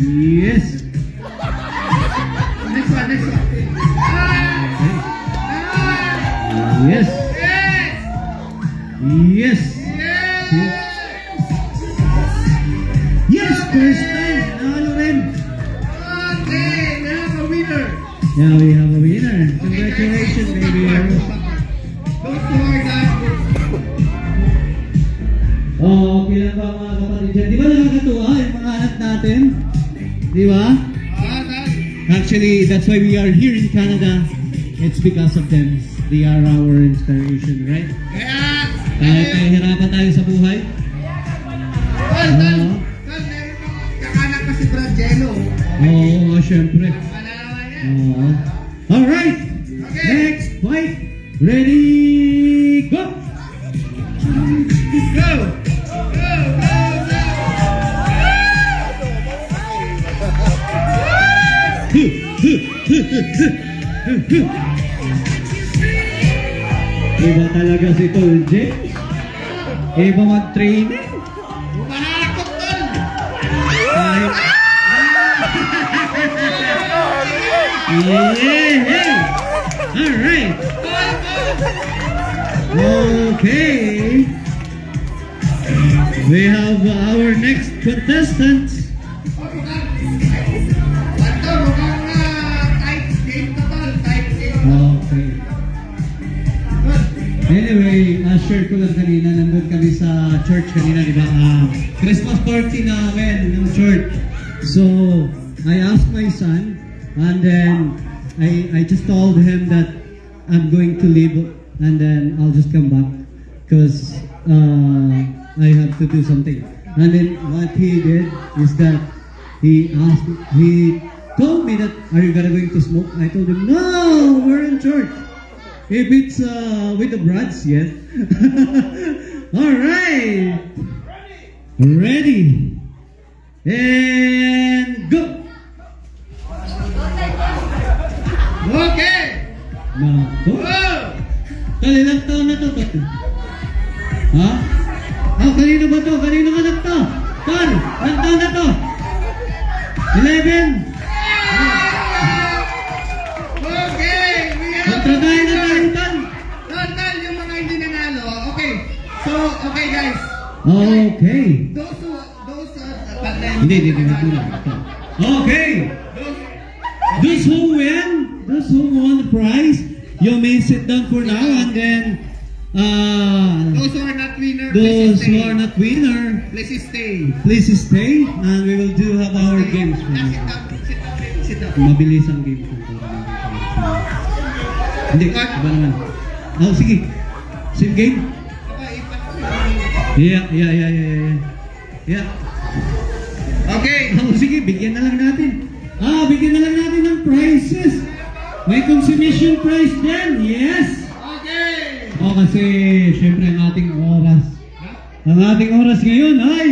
Yes. Next one. Yes. Yes. Yes, first time. Nanalo rin. Okay, we have a winner. Yeah, we have a winner. Congratulations, baby. Don't worry, guys. Oh, okay lang ba mga kapatid dyan? Di ba nakakatuwa yung mga anak natin? Di ba? Actually, that's why we are here in Canada. It's because of them. They are our inspiration, right? Kahit nahihirapan tayo sa buhay. Meron kakanak pa si Brad Jello. Oo, syempre. Oo. Alright! Okay. Next fight! Ready, go! Go! Iba talaga si Tol James. Iba mag-training. Mahakot tol! Kahit... Yeah! Alright! Okay! We have our next contestant. Ito, mukhang tight game to tol. Tight game. Okay. Anyway, share ko lang kanina, nandun kami sa church kanina, di ba? Christmas party namin ng church. So, I asked my son, and then I just told him that I'm going to leave, and then I'll just come back, because I have to do something. And then what he did is that he told me that, are you going to smoke? I told him, no, we're in church. If it's with the Brads, yes. Alright. Ready. And go. Okay! Now, go. Oh! Ilang taon na to? Ha? Kanino ba to? Kanino anak to? Ton, ilang taon na to? 11. Okay! We have Kontra tayo na tayo, Ton. Total, yung mga hindi nanalo. Okay. So, okay guys. Okay. Hindi. Okay. Those who won the prize, you may sit down for now, and then Those who are not winner, those who are not winner, please stay. please stay, and we will do have our games for Sit you. down, sit down, sit down. Mabilis ang game ko. Hindi, iba naman. Oh, sige. Same game? Yeah. Okay. Oh, sige, bigyan na lang natin. Bigyan na lang natin ng prizes. May consummation prize din, yes. Okay. Kasi, syempre, ang ating oras. Ang ating oras ngayon ay...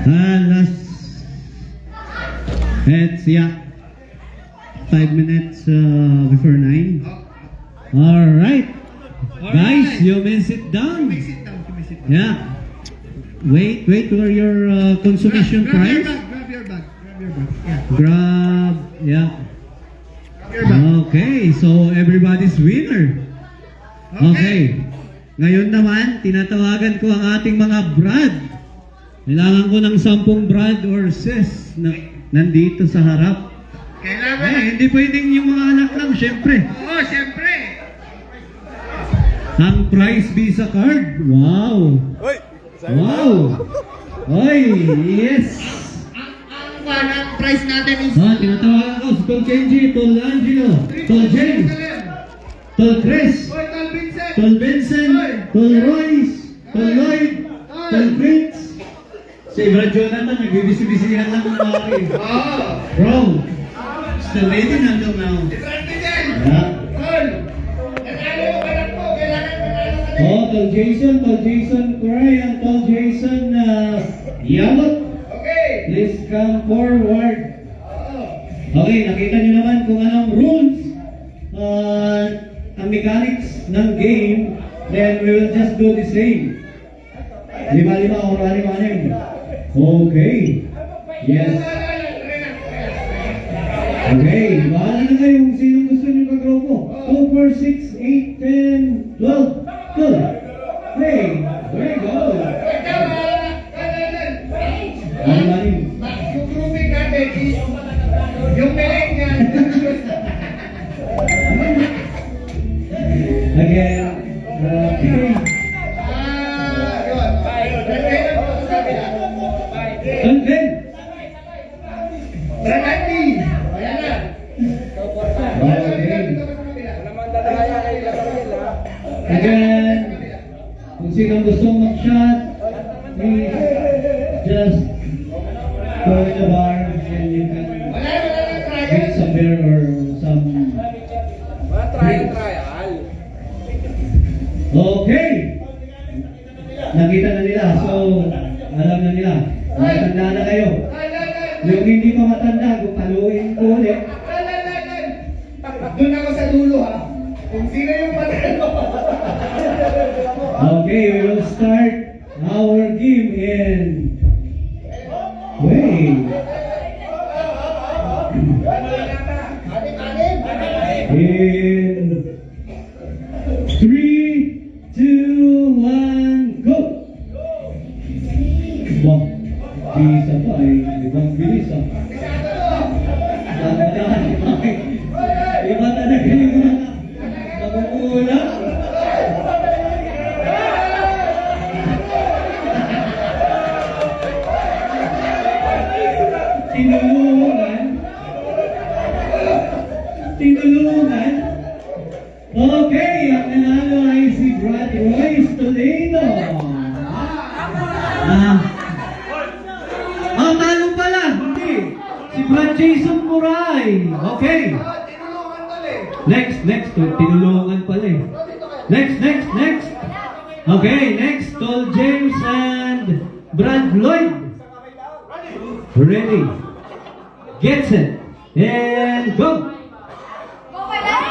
alas... It's, 5 minutes before 9. Alright. Guys, you may sit down. You may sit down. Yeah. Wait for your consummation prize. Grab your bag. Yeah. Grab, yeah. Grab your bag. Okay, so everybody's winner. Okay. Ngayon naman, tinatawagan ko ang ating mga brad. Kailangan ko ng 10 brad or sis na nandito sa harap. Kailangan. Hindi pwedeng yung mga anak lang, syempre. Oo, syempre. Ang prize Visa card. Wow. Wow. Oy, yes. Ang price natin is... Tinatawagan ko si Tol Kenji, Tol Angelo, Tol James, Tol Chris, Hoy, Tol Vincent. Tol Vincent, Tol Royce, Tol Lloyd, Tol Fritz. Si Brad Jonathan, nagbibisi-bisihan lang ng maki. Bro, it's the lady nandun now. Yeah. Tol Jason Cray, and Tol Jason Yamot. Okay. Please come forward. Okay, nakita nyo naman kung anong rules, ang mechanics ng game, then we will just do the same. 5-5 or 6-6. Okay. Yes. Okay, bahala na kayo kung sino gusto nyo kagrupo. 2, 4, 6, 8, 10, 12. Good. Okay, very good. Ano ba rin? Yung grouping natin is yung millennial. Again, okay. Yun. Content. Bragati. Ayan na. Okay. Again, kung sinong gustong mag-shot, please just go in the bar and you can get some beer or some drinks. Okay. Nakita na nila, so alam na nila. Matanda na kayo. Yung hindi pa matanda, kung paluin ko ulit. Doon ako sa dulo ha. Kung sino yung matalo. Okay, we will start our game in. Wait. In 3, 2, 1, go! Wow, bisa pa ay ibang bilis ah. Dahan-dahan. Iba talaga yung mga namumula. Tinulungan. Tinulungan. Okay, ang nanalo ay si Brad Royce Toledo. Talo pala. Hindi. Si Brad Jason Muray. Okay. Tinulungan tuloy. Next. Tinulungan pala eh. Next. Okay, next. Tol James and Brad Lloyd. Ready. Get set. And go.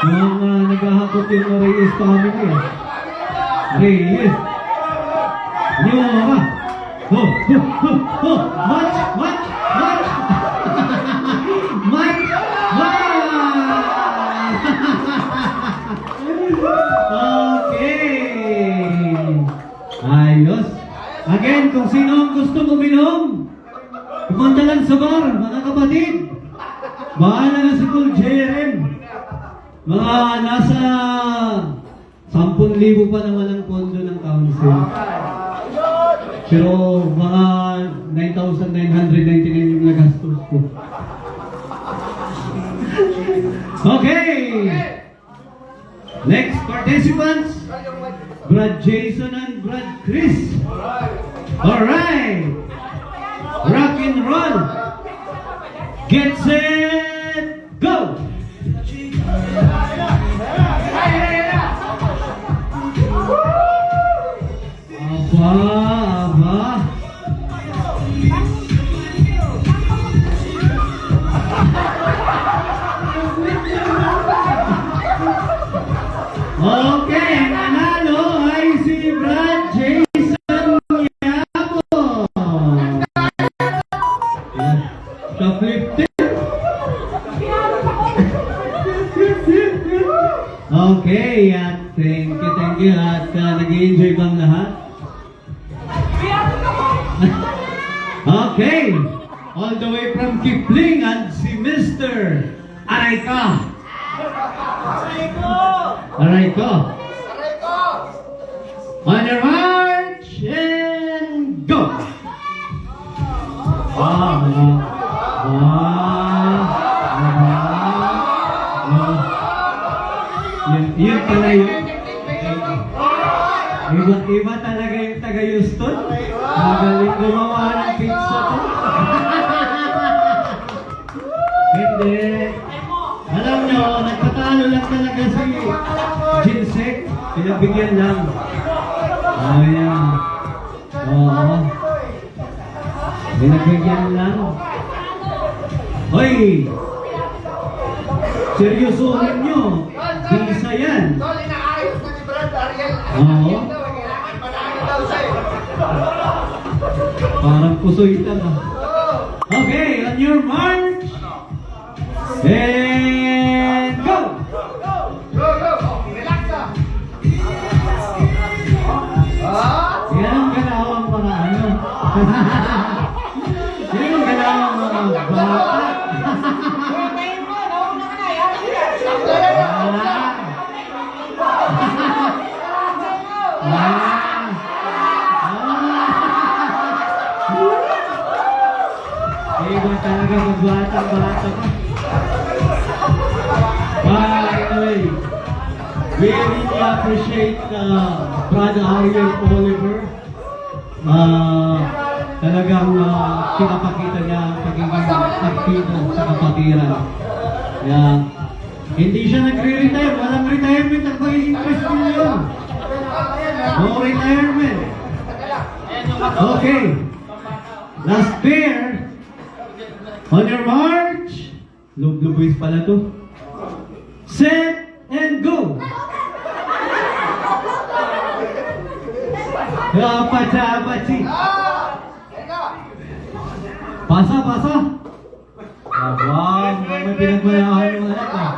Mga naghahakot yung Reyes family eh. Reyes. Nyora. Match. Okay. Ayos. Again, kung sino ang gusto uminom, pumunta lang sa bar, mga kapatid. Bahala na si Cool Jeren. Mga nasa 10,000 pa naman ang pondo ng council. Pero mga 9,999 yung nagastos ko. Okay! Next participants, Brad Jason and Brad Chris. Alright! Rock and roll! Get set, go! Aba. Okay, ang nanalo ay si Brad Jason Yabo. Shoplifting. Okay, at thank you at nag-i-enjoy bang lahat? Okay, all the way from Kipling at si Mr. Arayka. On your march and go. Yun pala yun. Iba talaga yung taga-Houston. Magaling gumawa ng pizza to. Hindi. Alam nyo, nagpatalo lang talaga si Jinsek. Pinabigyan lang. Ayan. Oo. Pinabigyan lang. Hoy! Seryosohin nyo. Bisa yan. Tol, inaayos na ni Brad Ariel. Oo. Kailangan manalo daw siya eh. Parang pusoy lang ah. Okay, on your march. And go! Go, go! Relax ka! Ah! Yan ang galawang mga ano. Yan ang galawang mga bata. Iba talaga magbata-bata ka. By the way, we really appreciate Brother Ariel Oliver. Talagang pinapakita niya ang pagiging aktibo sa kapatiran. Yeah. Hindi siya nagre-retire. Walang retirement ang pagiging Christian na yun. No retirement. Okay. Last pair. On your march. Lub-lubwis pala to. Set and go. Pacha-pachi. Pasa, pasa. Abang, may pinagmayahan yung anak ah.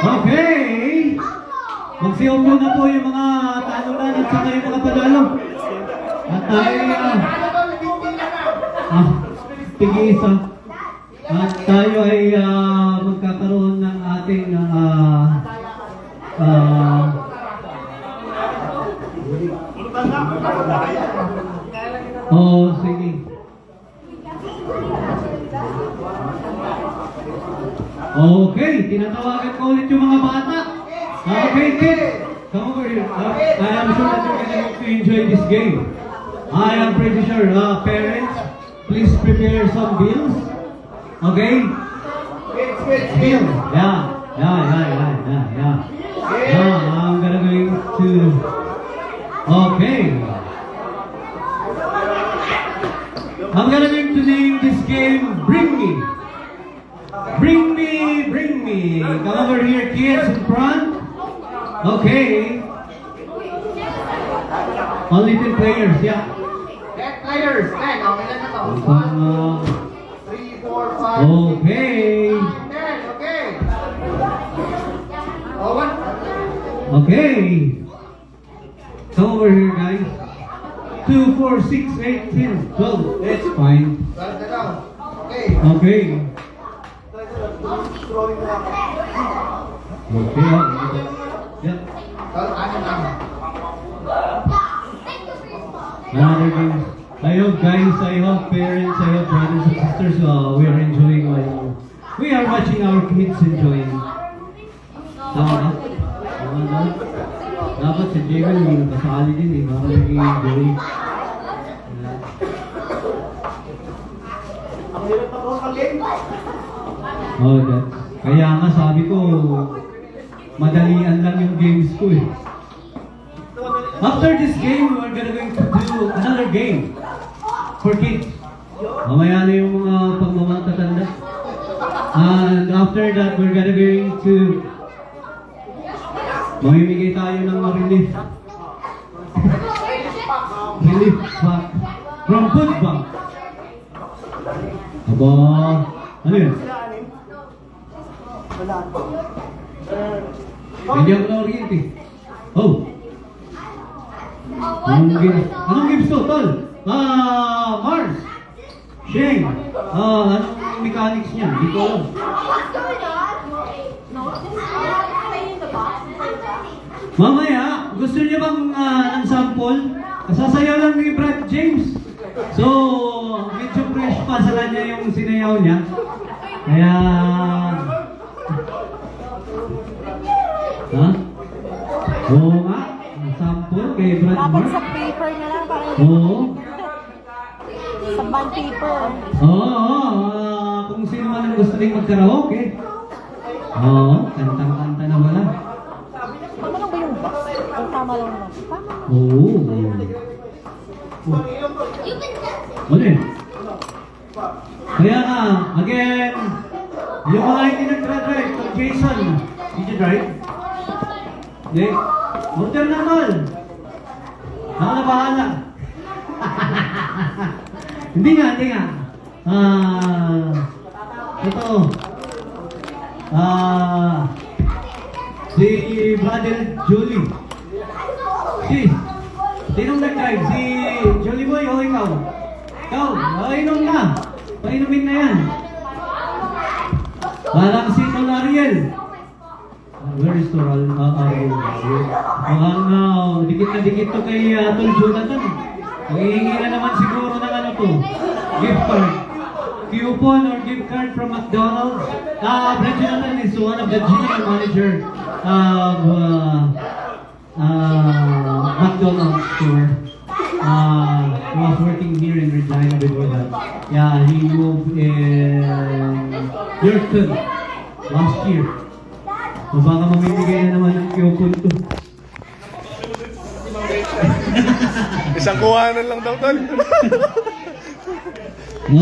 Okay. Magsiyaw muna po yung mga talunan at saka yung mga panalo. At tayo tig-isa. At tayo ay magkakaroon ng ating sige. Okay, tinatawagan ko ulit yung mga bata. Okay, kids, come over here. I am sure that you're going to enjoy this game. I am pretty sure, parents, please prepare some bills. Okay? Bills. Yeah. I'm gonna going to. Okay. I'm gonna going to name this game Bring Me. Bring me, bring me. Come over here, kids, in front. Okay. Only 10 players, yeah. 10 players. 10. Okay lang na to. 1, 2, 3, 4, 5. Okay. 10. Okay. Oh, what? Okay. Come over here, guys. 2, 4, 6, 8, 10, 12. That's fine. Okay. Okay. Okay. Yep. Another game. I hope guys, I hope parents, I hope brothers and sisters, we are enjoying we are watching our kids enjoying. Tama ba? Tama ba? Dapat si Javen yung kasali din eh, baka nag-i-enjoy. Oh, that. Kaya nga sabi ko, madalian lang yung games ko eh. After this game, we're going to do another game for kids. Mamaya na yung mga pagmamatatanda. And after that, we're going to mamimigay tayo ng relief. Relief pack from food bank. Aba, ano yun? Hindi ako na-orient eh. Oh! Anong games to, tol? Mars! Shane! Anong mechanics niya? Hindi ko alam. Mamaya, gusto niyo bang ng sample? Sasayaw lang ni Brad James. So, medyo fresh pa sa kanya yung sinayaw niya. Kaya... Ha? Oo nga. Sample kay Brad Dapat Mark. sa paper na lang para Oo. sa bond paper. Oo. Kung sino man ang gusto rin magkaraoke. Oo. Kantang-kanta na wala. Tama lang ba yung box? O tama lang ba? Tama. Oo. Ano yun? Kaya nga, again, yung mga hindi nag-drive, Jason, did you drive? Hindi. Order na, tol. Ako na bahala. Hindi nga. Ito. Si Brother Julie. Sinong nag-drive? Si Julie Boy o ikaw? Ikaw, inom na. Painumin na yan. Parang si Ariel. Where is Toral? Mukhang dikit na dikit to kay Tol Jonathan. Hihingi na naman siguro ng ano to. Gift card. Coupon or gift card from McDonald's. Brad Jonathan is one of the general manager of McDonald's store. He was working here in Regina before that. Yeah, he moved in Yorkton last year. O baka mamimigay na naman ng coupon to. Isang kuhanan lang daw, tol.